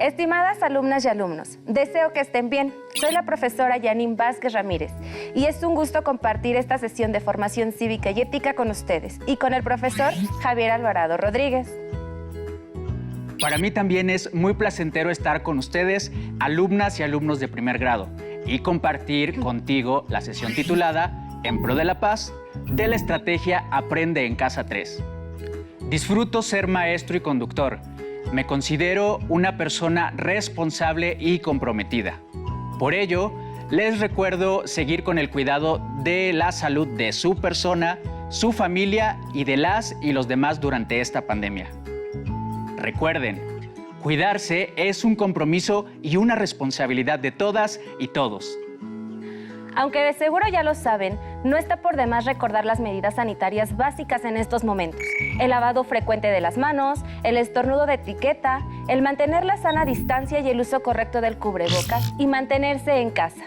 Estimadas alumnas y alumnos, deseo que estén bien. Soy la profesora Janine Vázquez Ramírez y es un gusto compartir esta sesión de formación cívica y ética con ustedes y con el profesor Javier Alvarado Rodríguez. Para mí también es muy placentero estar con ustedes, alumnas y alumnos de primer grado, y compartir contigo la sesión titulada En pro de la paz, de la estrategia Aprende en Casa 3. Disfruto ser maestro y conductor. Me considero una persona responsable y comprometida. Por ello, les recuerdo seguir con el cuidado de la salud de su persona, su familia y de las y los demás durante esta pandemia. Recuerden, cuidarse es un compromiso y una responsabilidad de todas y todos. Aunque de seguro ya lo saben, no está por demás recordar las medidas sanitarias básicas en estos momentos. El lavado frecuente de las manos, el estornudo de etiqueta, el mantener la sana distancia y el uso correcto del cubrebocas y mantenerse en casa.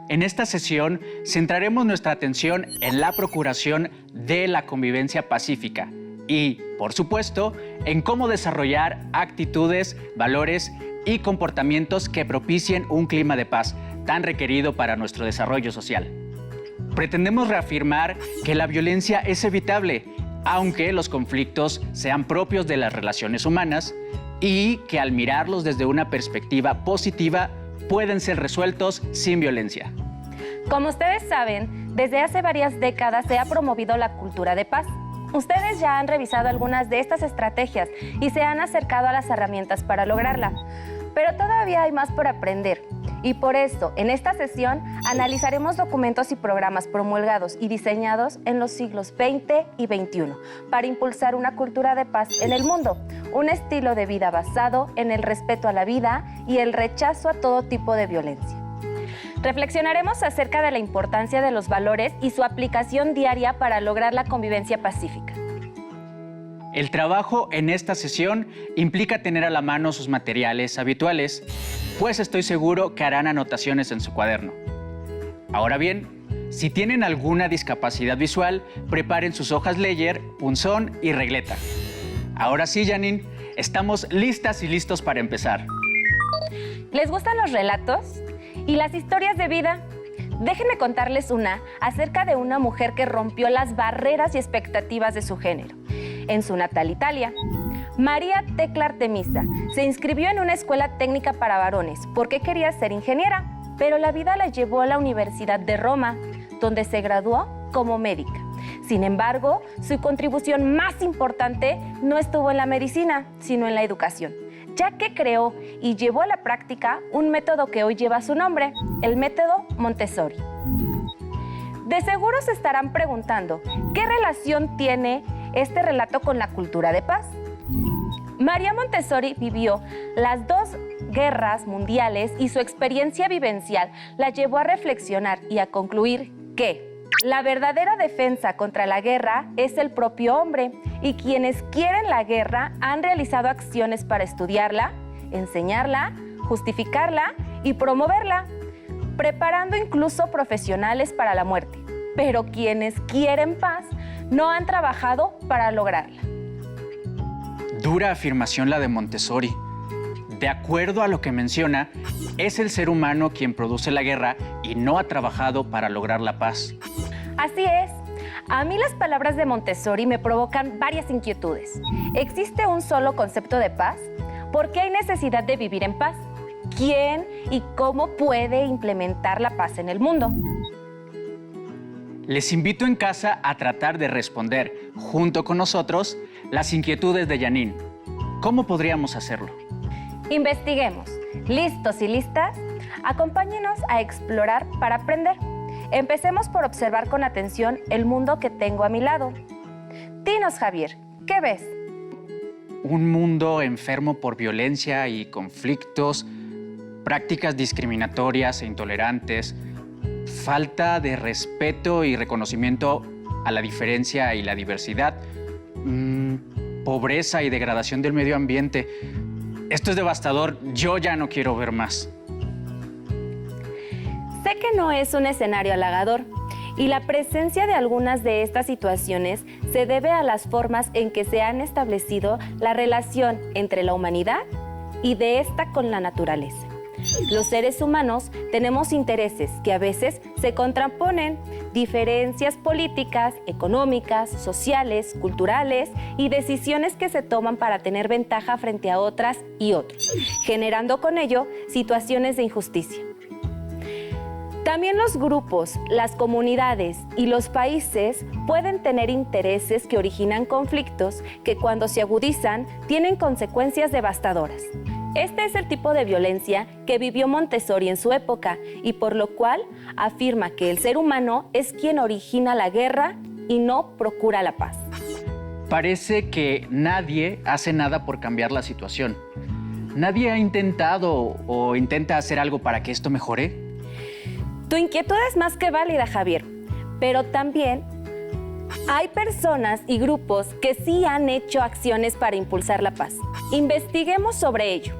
En esta sesión centraremos nuestra atención en la procuración de la convivencia pacífica y, por supuesto, en cómo desarrollar actitudes, valores y comportamientos que propicien un clima de paz tan requerido para nuestro desarrollo social. Pretendemos reafirmar que la violencia es evitable, aunque los conflictos sean propios de las relaciones humanas y que al mirarlos desde una perspectiva positiva pueden ser resueltos sin violencia. Como ustedes saben, desde hace varias décadas se ha promovido la cultura de paz. Ustedes ya han revisado algunas de estas estrategias y se han acercado a las herramientas para lograrla, pero todavía hay más por aprender. Y por eso, en esta sesión, analizaremos documentos y programas promulgados y diseñados en los siglos XX y XXI para impulsar una cultura de paz en el mundo, un estilo de vida basado en el respeto a la vida y el rechazo a todo tipo de violencia. Reflexionaremos acerca de la importancia de los valores y su aplicación diaria para lograr la convivencia pacífica. El trabajo en esta sesión implica tener a la mano sus materiales habituales, pues estoy seguro que harán anotaciones en su cuaderno. Ahora bien, si tienen alguna discapacidad visual, preparen sus hojas Ledger, punzón y regleta. Ahora sí, Janine, estamos listas y listos para empezar. ¿Les gustan los relatos y las historias de vida? Déjenme contarles una acerca de una mujer que rompió las barreras y expectativas de su género. En su natal Italia, María Tecla Artemisa se inscribió en una escuela técnica para varones porque quería ser ingeniera, pero la vida la llevó a la Universidad de Roma, donde se graduó como médica. Sin embargo, su contribución más importante no estuvo en la medicina, sino en la educación, ya que creó y llevó a la práctica un método que hoy lleva su nombre, el método Montessori. De seguro se estarán preguntando, ¿qué relación tiene este relato con la cultura de paz? María Montessori vivió las dos guerras mundiales y su experiencia vivencial la llevó a reflexionar y a concluir que la verdadera defensa contra la guerra es el propio hombre y quienes quieren la guerra han realizado acciones para estudiarla, enseñarla, justificarla y promoverla, preparando incluso profesionales para la muerte. Pero quienes quieren paz no han trabajado para lograrla. Dura afirmación la de Montessori. De acuerdo a lo que menciona, es el ser humano quien produce la guerra y no ha trabajado para lograr la paz. Así es. A mí las palabras de Montessori me provocan varias inquietudes. ¿Existe un solo concepto de paz? ¿Por qué hay necesidad de vivir en paz? ¿Quién y cómo puede implementar la paz en el mundo? Les invito en casa a tratar de responder, junto con nosotros, las inquietudes de Janine. ¿Cómo podríamos hacerlo? Investiguemos. ¿Listos y listas? Acompáñenos a explorar para aprender. Empecemos por observar con atención el mundo que tengo a mi lado. Dinos, Javier, ¿qué ves? Un mundo enfermo por violencia y conflictos, prácticas discriminatorias e intolerantes, falta de respeto y reconocimiento a la diferencia y la diversidad, pobreza y degradación del medio ambiente. Esto es devastador, yo ya no quiero ver más. Sé que no es un escenario halagador y la presencia de algunas de estas situaciones se debe a las formas en que se han establecido la relación entre la humanidad y de esta con la naturaleza. Los seres humanos tenemos intereses que a veces se contraponen, diferencias políticas, económicas, sociales, culturales y decisiones que se toman para tener ventaja frente a otras y otros, generando con ello situaciones de injusticia. También los grupos, las comunidades y los países pueden tener intereses que originan conflictos que cuando se agudizan tienen consecuencias devastadoras. Este es el tipo de violencia que vivió Montessori en su época y por lo cual afirma que el ser humano es quien origina la guerra y no procura la paz. Parece que nadie hace nada por cambiar la situación. ¿Nadie ha intentado o intenta hacer algo para que esto mejore? Tu inquietud es más que válida, Javier, pero también hay personas y grupos que sí han hecho acciones para impulsar la paz. Investiguemos sobre ello.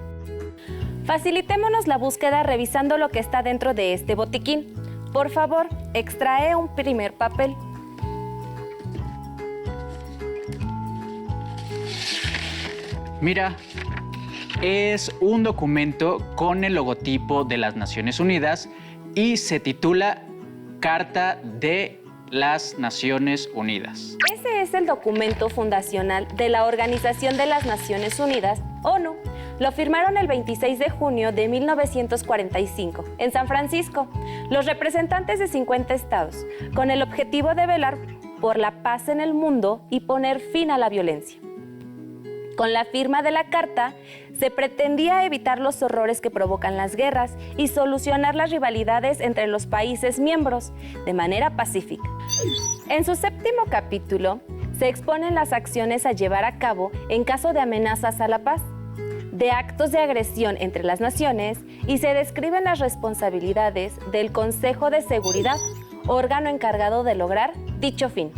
Facilitémonos la búsqueda revisando lo que está dentro de este botiquín. Por favor, extrae un primer papel. Mira, es un documento con el logotipo de las Naciones Unidas y se titula Carta de las Naciones Unidas. Ese es el documento fundacional de la Organización de las Naciones Unidas, ONU. Lo firmaron el 26 de junio de 1945 en San Francisco, los representantes de 50 estados, con el objetivo de velar por la paz en el mundo y poner fin a la violencia. Con la firma de la carta, se pretendía evitar los horrores que provocan las guerras y solucionar las rivalidades entre los países miembros de manera pacífica. En su 7º capítulo, se exponen las acciones a llevar a cabo en caso de amenazas a la paz, de actos de agresión entre las naciones y se describen las responsabilidades del Consejo de Seguridad, órgano encargado de lograr dicho fin.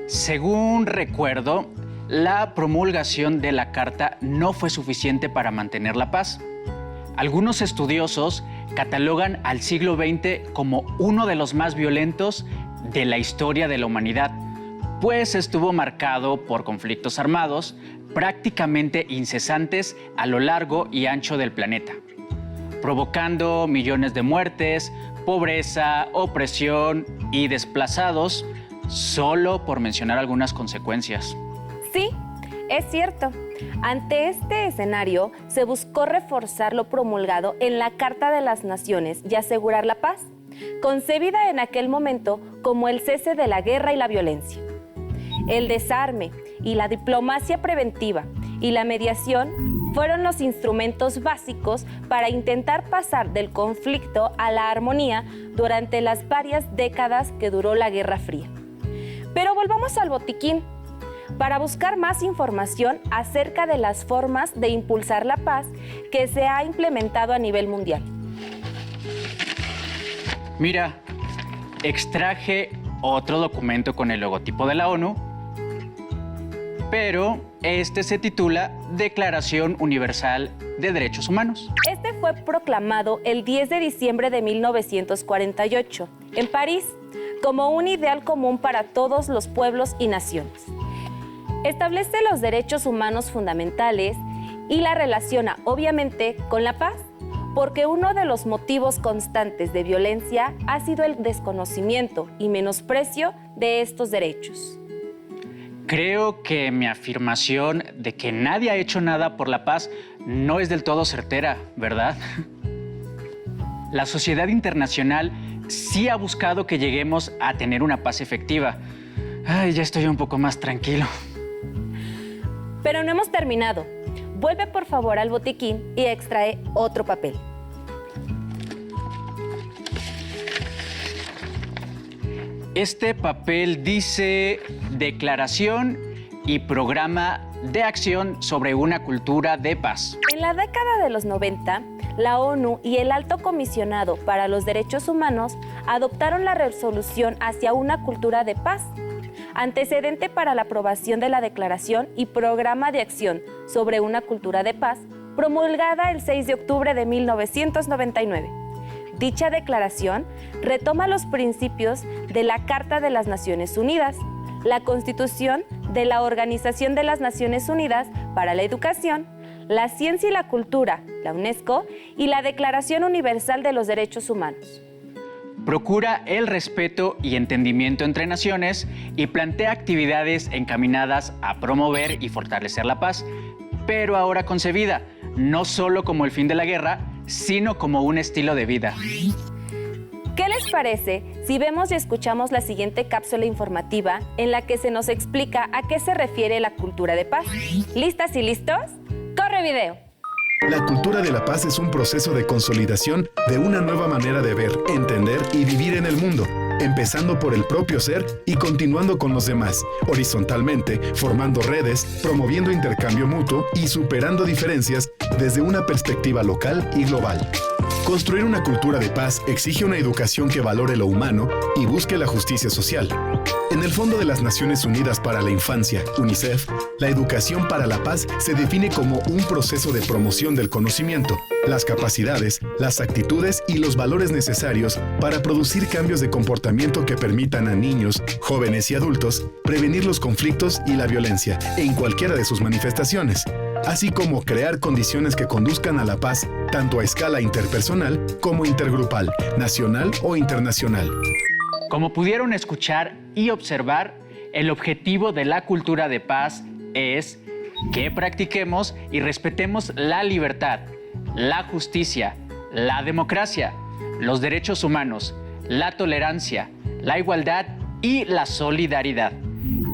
Según recuerdo, la promulgación de la Carta no fue suficiente para mantener la paz. Algunos estudiosos catalogan al siglo XX como uno de los más violentos de la historia de la humanidad, pues estuvo marcado por conflictos armados prácticamente incesantes a lo largo y ancho del planeta, provocando millones de muertes, pobreza, opresión y desplazados, solo por mencionar algunas consecuencias. Sí, es cierto. Ante este escenario, se buscó reforzar lo promulgado en la Carta de las Naciones y asegurar la paz, concebida en aquel momento como el cese de la guerra y la violencia. El desarme y la diplomacia preventiva y la mediación fueron los instrumentos básicos para intentar pasar del conflicto a la armonía durante las varias décadas que duró la Guerra Fría. Pero volvamos al botiquín para buscar más información acerca de las formas de impulsar la paz que se ha implementado a nivel mundial. Mira, extraje otro documento con el logotipo de la ONU, pero este se titula Declaración Universal de Derechos Humanos. Este fue proclamado el 10 de diciembre de 1948 en París como un ideal común para todos los pueblos y naciones. Establece los derechos humanos fundamentales y la relaciona, obviamente, con la paz, porque uno de los motivos constantes de violencia ha sido el desconocimiento y menosprecio de estos derechos. Creo que mi afirmación de que nadie ha hecho nada por la paz no es del todo certera, ¿verdad? La sociedad internacional sí ha buscado que lleguemos a tener una paz efectiva. Ay, ya estoy un poco más tranquilo. Pero no hemos terminado. Vuelve por favor al botiquín y extrae otro papel. Este papel dice Declaración y Programa de Acción sobre una Cultura de Paz. En la década de los 90, la ONU y el Alto Comisionado para los Derechos Humanos adoptaron la resolución hacia una cultura de paz, antecedente para la aprobación de la Declaración y Programa de Acción sobre una Cultura de Paz, promulgada el 6 de octubre de 1999. Dicha declaración retoma los principios de la Carta de las Naciones Unidas, la Constitución de la Organización de las Naciones Unidas para la Educación, la ciencia y la cultura, la UNESCO y la Declaración Universal de los Derechos Humanos. Procura el respeto y entendimiento entre naciones y plantea actividades encaminadas a promover y fortalecer la paz, pero ahora concebida no solo como el fin de la guerra, sino como un estilo de vida. ¿Qué les parece si vemos y escuchamos la siguiente cápsula informativa en la que se nos explica a qué se refiere la cultura de paz? ¿Listas y listos? ¡Corre video! La cultura de la paz es un proceso de consolidación de una nueva manera de ver, entender y vivir en el mundo, empezando por el propio ser y continuando con los demás, horizontalmente, formando redes, promoviendo intercambio mutuo y superando diferencias desde una perspectiva local y global. Construir una cultura de paz exige una educación que valore lo humano y busque la justicia social. En el Fondo de las Naciones Unidas para la Infancia, UNICEF, la educación para la paz se define como un proceso de promoción del conocimiento, las capacidades, las actitudes y los valores necesarios para producir cambios de comportamiento que permitan a niños, jóvenes y adultos prevenir los conflictos y la violencia en cualquiera de sus manifestaciones, así como crear condiciones que conduzcan a la paz tanto a escala interpersonal como intergrupal, nacional o internacional. Como pudieron escuchar y observar, el objetivo de la cultura de paz es que practiquemos y respetemos la libertad, la justicia, la democracia, los derechos humanos, la tolerancia, la igualdad y la solidaridad.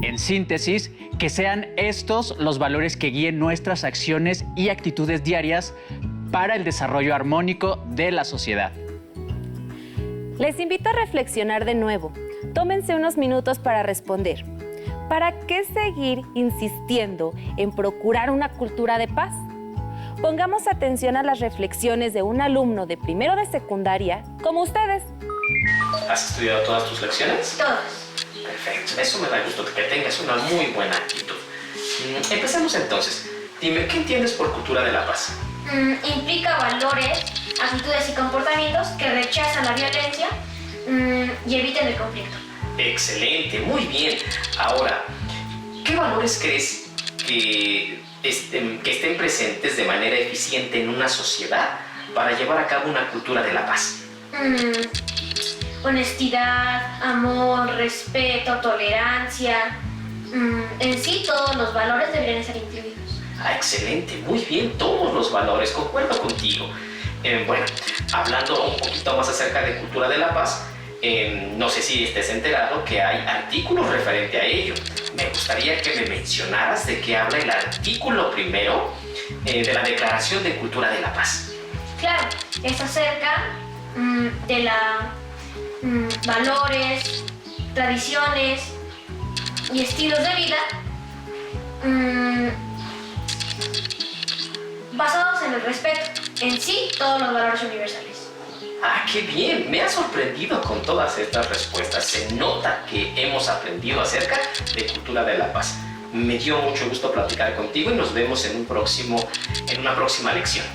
En síntesis, que sean estos los valores que guíen nuestras acciones y actitudes diarias para el desarrollo armónico de la sociedad. Les invito a reflexionar de nuevo. Tómense unos minutos para responder. ¿Para qué seguir insistiendo en procurar una cultura de paz? Pongamos atención a las reflexiones de un alumno de primero de secundaria, como ustedes. ¿Has estudiado todas tus lecciones? Todas. Perfecto, eso me da gusto, que tengas una muy buena actitud. Empecemos entonces. Dime, ¿qué entiendes por cultura de la paz? Implica valores, actitudes y comportamientos que rechazan la violencia y eviten el conflicto. Excelente, muy bien. Ahora, ¿qué valores crees que estén presentes de manera eficiente en una sociedad para llevar a cabo una cultura de la paz? Honestidad, amor, respeto, tolerancia. En sí, todos los valores deberían ser incluidos. Excelente, muy bien, todos los valores, concuerdo contigo. Bueno, hablando un poquito más acerca de cultura de la paz, no sé si estés enterado que hay artículos referente a ello. Me gustaría que me mencionaras de qué habla el artículo primero de la Declaración de Cultura de la Paz. Claro, es acerca de valores, tradiciones y estilos de vida basados en el respeto, en sí, todos los valores universales. ¡Qué bien! Me ha sorprendido con todas estas respuestas. Se nota que hemos aprendido acerca de cultura de la paz. Me dio mucho gusto platicar contigo y nos vemos en una próxima lección.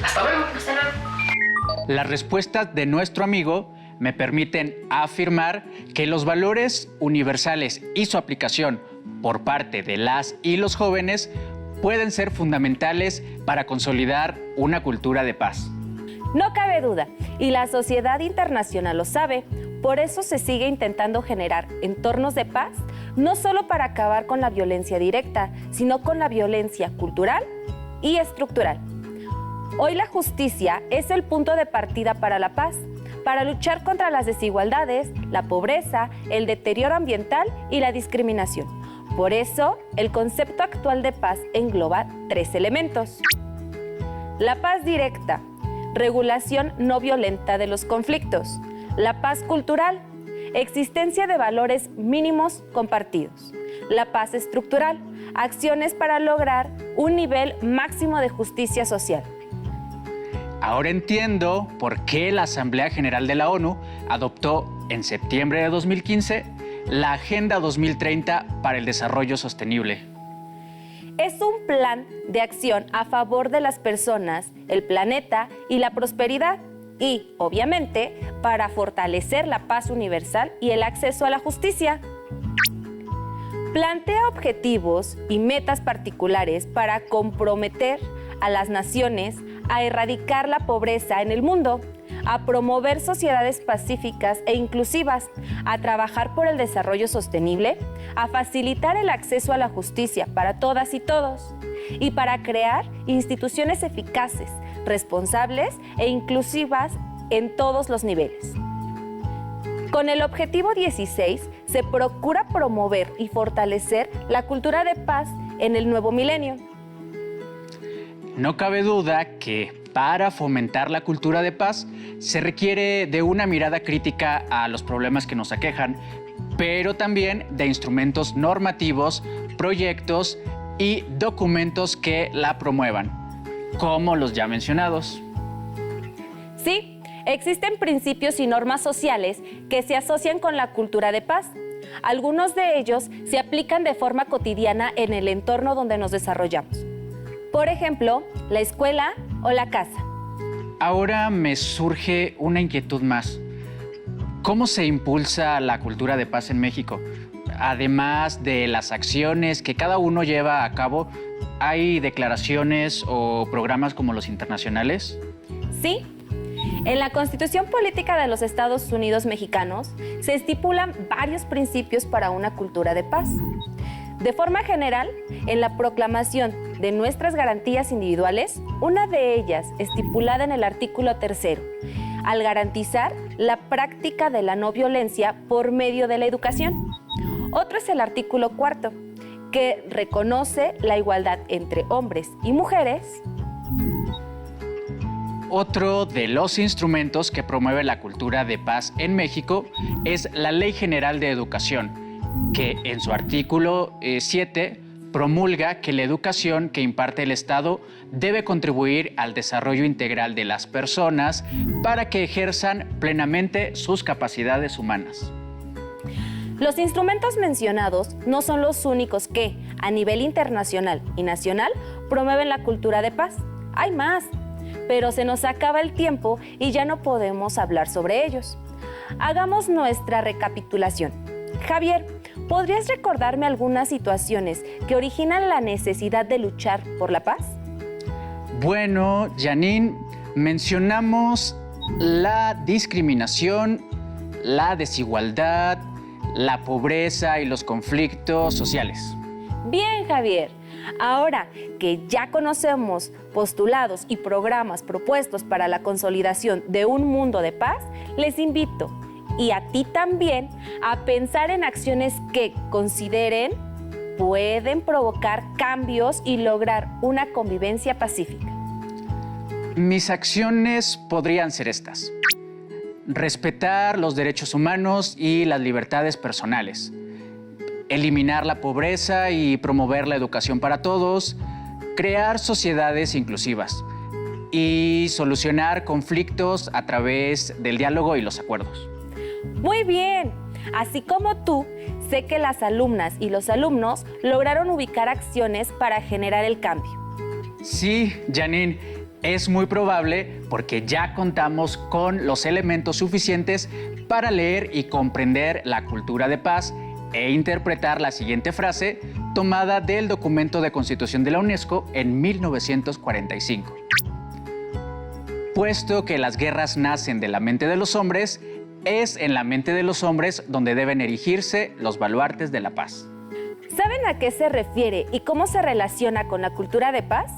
¡Hasta luego! Hasta luego. Las respuestas de nuestro amigo me permiten afirmar que los valores universales y su aplicación por parte de las y los jóvenes pueden ser fundamentales para consolidar una cultura de paz. No cabe duda, y la sociedad internacional lo sabe. Por eso se sigue intentando generar entornos de paz, no solo para acabar con la violencia directa, sino con la violencia cultural y estructural. Hoy la justicia es el punto de partida para la paz, para luchar contra las desigualdades, la pobreza, el deterioro ambiental y la discriminación. Por eso, el concepto actual de paz engloba 3 elementos. La paz directa, regulación no violenta de los conflictos. La paz cultural, existencia de valores mínimos compartidos. La paz estructural, acciones para lograr un nivel máximo de justicia social. Ahora entiendo por qué la Asamblea General de la ONU adoptó en septiembre de 2015 la Agenda 2030 para el Desarrollo Sostenible. Es un plan de acción a favor de las personas, el planeta y la prosperidad y, obviamente, para fortalecer la paz universal y el acceso a la justicia. Plantea objetivos y metas particulares para comprometer a las naciones a erradicar la pobreza en el mundo, a promover sociedades pacíficas e inclusivas, a trabajar por el desarrollo sostenible, a facilitar el acceso a la justicia para todas y todos, y para crear instituciones eficaces, responsables e inclusivas en todos los niveles. Con el objetivo 16 se procura promover y fortalecer la cultura de paz en el nuevo milenio. No cabe duda que para fomentar la cultura de paz se requiere de una mirada crítica a los problemas que nos aquejan, pero también de instrumentos normativos, proyectos y documentos que la promuevan, como los ya mencionados. Sí, existen principios y normas sociales que se asocian con la cultura de paz. Algunos de ellos se aplican de forma cotidiana en el entorno donde nos desarrollamos. Por ejemplo, la escuela o la casa. Ahora me surge una inquietud más. ¿Cómo se impulsa la cultura de paz en México? Además de las acciones que cada uno lleva a cabo, ¿hay declaraciones o programas como los internacionales? Sí. En la Constitución Política de los Estados Unidos Mexicanos se estipulan varios principios para una cultura de paz. De forma general, en la proclamación de nuestras garantías individuales, una de ellas, estipulada en el artículo 3, al garantizar la práctica de la no violencia por medio de la educación. Otro es el artículo 4, que reconoce la igualdad entre hombres y mujeres. Otro de los instrumentos que promueve la cultura de paz en México es la Ley General de Educación, que en su artículo 7 promulga que la educación que imparte el Estado debe contribuir al desarrollo integral de las personas para que ejerzan plenamente sus capacidades humanas. Los instrumentos mencionados no son los únicos que, a nivel internacional y nacional, promueven la cultura de paz. Hay más, pero se nos acaba el tiempo y ya no podemos hablar sobre ellos. Hagamos nuestra recapitulación. Javier, ¿podrías recordarme algunas situaciones que originan la necesidad de luchar por la paz? Bueno, Janine, mencionamos la discriminación, la desigualdad, la pobreza y los conflictos sociales. Bien, Javier. Ahora que ya conocemos postulados y programas propuestos para la consolidación de un mundo de paz, les invito, y a ti también, a pensar en acciones que consideren pueden provocar cambios y lograr una convivencia pacífica. Mis acciones podrían ser estas: respetar los derechos humanos y las libertades personales, eliminar la pobreza y promover la educación para todos, crear sociedades inclusivas y solucionar conflictos a través del diálogo y los acuerdos. Muy bien. Así como tú, sé que las alumnas y los alumnos lograron ubicar acciones para generar el cambio. Sí, Janine, es muy probable porque ya contamos con los elementos suficientes para leer y comprender la cultura de paz e interpretar la siguiente frase tomada del documento de Constitución de la UNESCO en 1945. Puesto que las guerras nacen de la mente de los hombres, es en la mente de los hombres donde deben erigirse los baluartes de la paz. ¿Saben a qué se refiere y cómo se relaciona con la cultura de paz?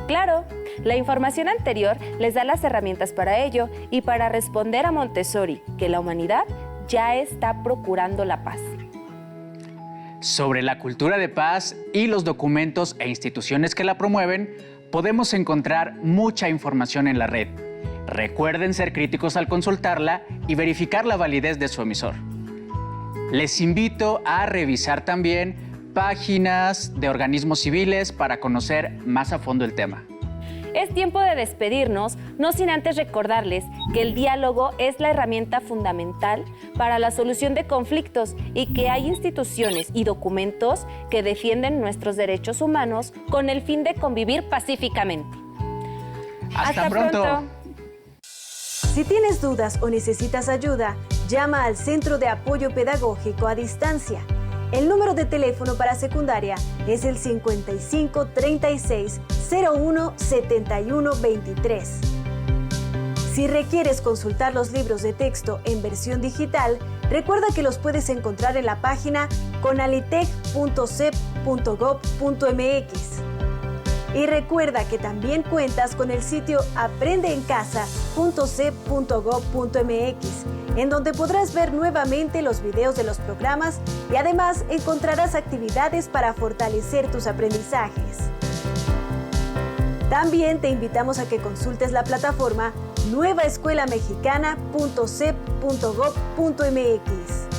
Claro, la información anterior les da las herramientas para ello y para responder a Montessori que la humanidad ya está procurando la paz. Sobre la cultura de paz y los documentos e instituciones que la promueven, podemos encontrar mucha información en la red. Recuerden ser críticos al consultarla y verificar la validez de su emisor. Les invito a revisar también páginas de organismos civiles para conocer más a fondo el tema. Es tiempo de despedirnos, no sin antes recordarles que el diálogo es la herramienta fundamental para la solución de conflictos y que hay instituciones y documentos que defienden nuestros derechos humanos con el fin de convivir pacíficamente. ¡Hasta pronto! Si tienes dudas o necesitas ayuda, llama al Centro de Apoyo Pedagógico a Distancia. El número de teléfono para secundaria es el 55 36 017123. Si requieres consultar los libros de texto en versión digital, recuerda que los puedes encontrar en la página conalitec.cep.gov.mx. Y recuerda que también cuentas con el sitio aprendeencasa.cep.gov.mx, en donde podrás ver nuevamente los videos de los programas y además encontrarás actividades para fortalecer tus aprendizajes. También te invitamos a que consultes la plataforma nuevaescuelamexicana.cep.gov.mx.